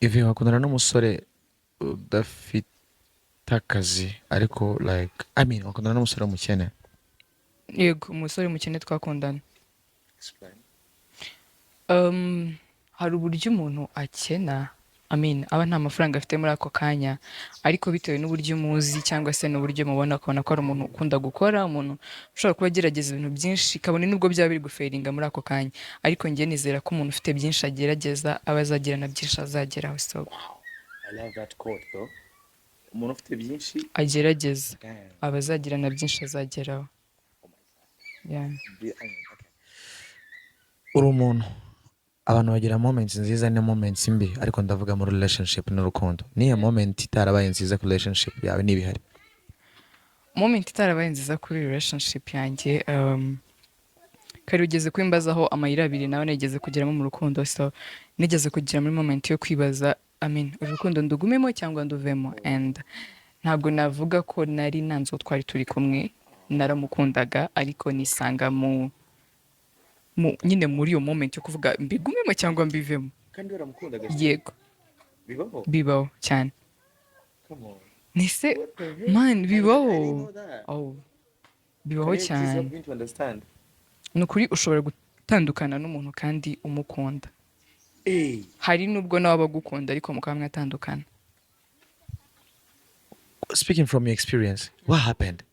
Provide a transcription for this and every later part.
ivi wakundana n'umusore udafite akazi ariko like I mean wakundana n'umusore w'umukene. yego umusore mukene twakundana. Explain. Hari uburyo umuntu akena, I mean, aba nta mafaranga afite muri ako kanya, ariko bitewe n'uburyo umuzi cyangwa se n'uburyo mubona akabona ko ari umuntu ukunda gukora, umuntu ushobora kuba agerageza ibintu byinshi kabone nubwo byaba biri guferinga muri ako kanya, ariko njye nizera ko umuntu ufite byinshi agerageza aba azagira na byinshi azageraho. So Wow, I love that quote though. Umuntu ufite byinshi. agerageza Damn. aba azagira na byinshi azageraho. Oh my God. Yeah. Okay. Uri umuntu abantu bagira moments nziza na moments mbi, ariko ndavuga muri relationship n'urukundo. Niyo moment itarabaye nziza ku relationship yawe n'ibihari? Moment itarabaye nziza kuri relationship yanjye, kari ugeze kwimbazaho amayira abiri nawe nigeze kugeramo mu rukundo, so nigeze kugera muri moment yo kwibaza, I mean, urukundo ndugumemo cyangwa nduvemo, and ntabwo navuga ko nari nanze uwo twari turi kumwe, naramukundaga ariko nisanga nyine muri iyo moment yo kuvuga mbigumemo cyangwa mbivemo. Kandi waramukundaga. Yego Bibaho. bibaho cyane. Come on. Nise What the heck? man I didn't bibaho. know that. Oh, bibaho Can you please cyane. help me to understand? Ni ukuri ushobora gutandukana n'umuntu kandi umukunda, Hey. hari nubwo nawe aba agukunda ariko mukaba mwatandukana. Speaking from your experience, what happened?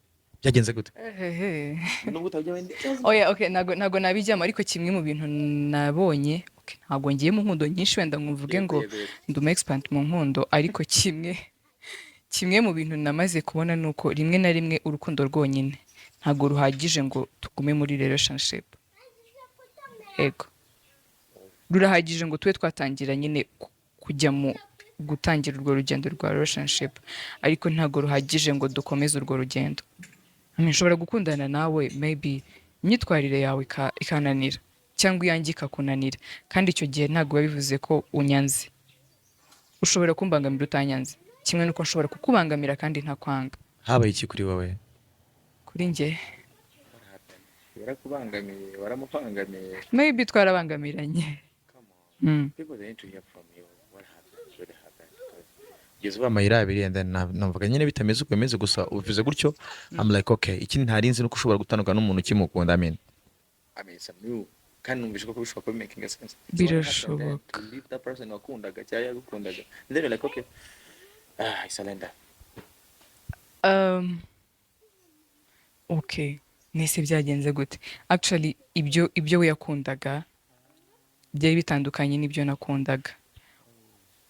Byagenze gute? Ehehe. Nubwo utajya wenda. Oya, okay, ntago nabijyamo, ariko kimwe mu bintu nabonye, okay, ntabwo ngiye mu nkundo nyinshi wenda ngo mvuge ngo ndi umu expert mu nkundo, ariko kimwe mu bintu namaze kubona ni uko rimwe na rimwe urukundo rwonyine ntabwo ruhagije ngo tugume muri relationship. Ego, rurahagije ngo tube twatangira nyine kujya mu gutangira urwo rugendo rwa relationship, ariko ntabwo ruhagije ngo dukomeze urwo rugendo. I mean, nshobora gukundana nawe, maybe imyitwarire yawe ikananira cyangwa iyanjye ikakunanira, kandi icyo gihe ntabwo biba bivuze ko unyanze. Ushobora kumbangamira utanyanze, kimwe nuko nshobora kukubangamira kandi ntakwanga. Habaye iki kuri wowe? Kuri njye Warakubangamiye, waramupangamiye. maybe twarabangamiranye. Come on. People they need to hear from you. What happened? What happened? Because uba amayira abiri and then navuga nyine bitameze uko bimeze, gusa uvuze gutyo. I'm like okay, ikindi ntarinzi nuko ushobora gutandukana n'umuntu ukimukunda. I mean some new kandi numvise ko bishobora kuba making sense. Birashoboka. To leave that person wakundaga cyangwa yagukundaga. Then you're like okay, I surrender. Okay, nese byagenze gute? Actually ibyo we yakundaga byari bitandukanye n'ibyo nakundaga.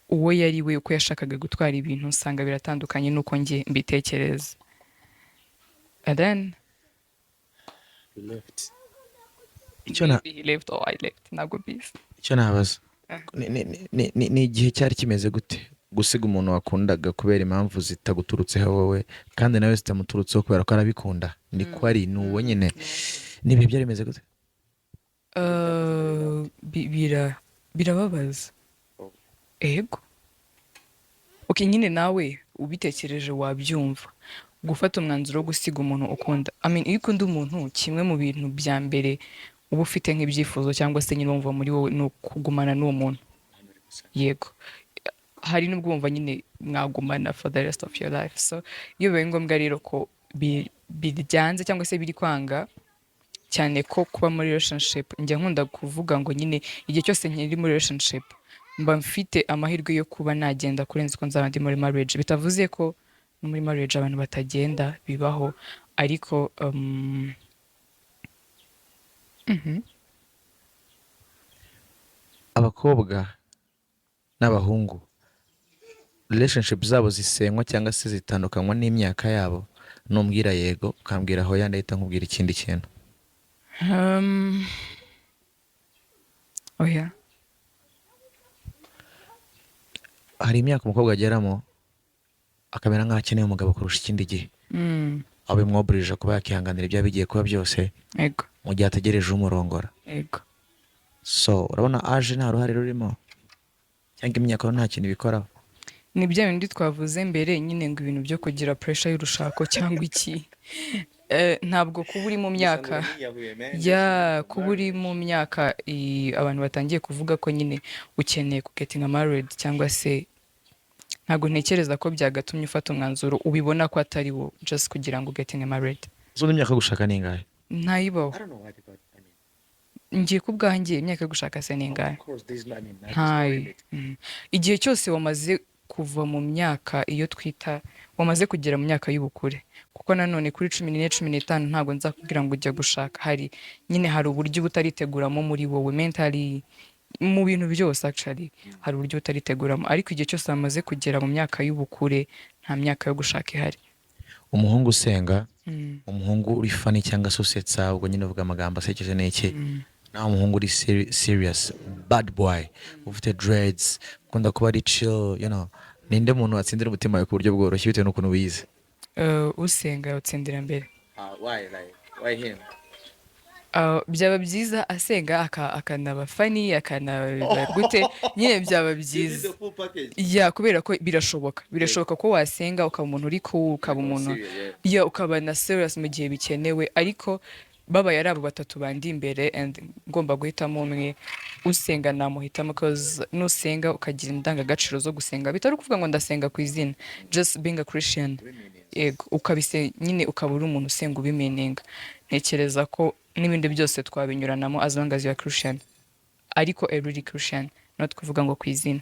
Uwo yari we uko yashakaga gutwara ibintu usanga biratandukanye nuko njye mbitekereza. And then You left. maybe he left or I left, ntabwo bizi. Icyo nabaza ni igihe cyari kimeze gute gusiga umuntu wakundaga kubera impamvu zitaguturutseho wowe kandi nawe zitamuturutseho kubera ko arabikunda? Ni ko ari n'uwo nyine. Nibihe byari bimeze gute? Birababaza. Ego. Okay, nyine nawe ubitekereje wabyumva. Gufata umwanzuro wo gusiga umuntu ukunda. I mean, iyo ukunda umuntu, kimwe mu bintu bya mbere uba ufite nk'ibyifuzo cyangwa se nyine wumva muri wowe ni ukugumana n'uwo muntu. Yego. Hari n'ubwo wumva nyine mwagumana for the rest of your life. So iyo bibaye ngombwa rero ko biryanze cyangwa se biri kwanga, cyane ko kuba muri relationship, njya nkunda kuvuga ngo nyine igihe cyose nkiri muri relationship mba mfite amahirwe yo kuba nagenda kurenza uko nzaba ndi muri marriage. Bitavuze ko no muri marriage abantu batagenda, bibaho, ariko Abakobwa n'abahungu relationship zabo zisenywa cyangwa se zitandukanywa n'imyaka yabo? Numbwira yego ukambwira hoya ndahita nkubwira ikindi kintu. oya, Hari imyaka umukobwa ageramo akamera nk'aho akeneye umugabo kurusha ikindi gihe, aho bimwoburije kuba yakihanganira ibyo bigiye kuba byose ego, mu gihe ategereje umurongora. ego. So urabona aje nta ruhare rurimo cyangwa imyaka nta kintu bikoraho? Ni bya bindi twavuze mbere nyine ngo ibintu byo kugira pressure y'urushako cyangwa iki, ntabwo kuba uri mu myaka Ugasanga uraniyahuye, man, there's ya no kuba uri mu marriage. myaka abantu batangiye kuvuga ko nyine ukeneye kugetinga married cyangwa se ntabwo ntekereza ko byagatumye ufata umwanzuro ubibona ko atari wo just kugira ngo ugetinge married. So n'imyaka yo gushaka ni ingahe? ntayibaho I don't know why they got, I mean, ngiye ku bwanjye imyaka yo gushaka se ni ingahe? of course there's no, I mean, there's no ntayo. limit. Igihe cyose wamaze kuva mu myaka iyo twita wamaze kugera mu myaka y'ubukure, kuko nanone kuri 14 15 ntabwo nzakubwira ngo ujya gushaka, nyine hari uburyo uba utariteguramo muri wowe mentally, mu bintu byose actually hari uburyo utariteguramo, ariko igihe cyose wamaze kugera mu myaka y'ubukure nta myaka yo gushaka ihari. Umuhungu usenga, umuhungu uri funny cyangwa se usetsa, ubwo nyine uvuga amagambo asekeje n'iki, naho umuhungu uri serious bad boy ufite dreads, ukunda kuba ari chill, you know, ninde muntu watsindira umutima wawe ku buryo bworoshye bitewe n'ukuntu wize? Usenga utsindira mbere. Why him? Byaba byiza asenga akanaba funny akanaba gute, nyine byaba byiza kubera ko birashoboka ko wasenga ukaba umuntu uri cool, ukaba umuntu ukaba na serious mu gihe bikenewe, ariko babaye ari abo batatu bandi imbere and ngomba guhitamo umwe, usenga namuhitamo because nusenga ukagira indangagaciro zo gusenga, bitari kuvuga ngo ndasenga ku izina, just being a Christian, yego nyine ukaba uri umuntu usenga ubimeninga. Ntekereza ko n'ibindi byose twabinyuranamo as long as you are Christian, ariko a really Christian, not kuvuga ngo ku izina.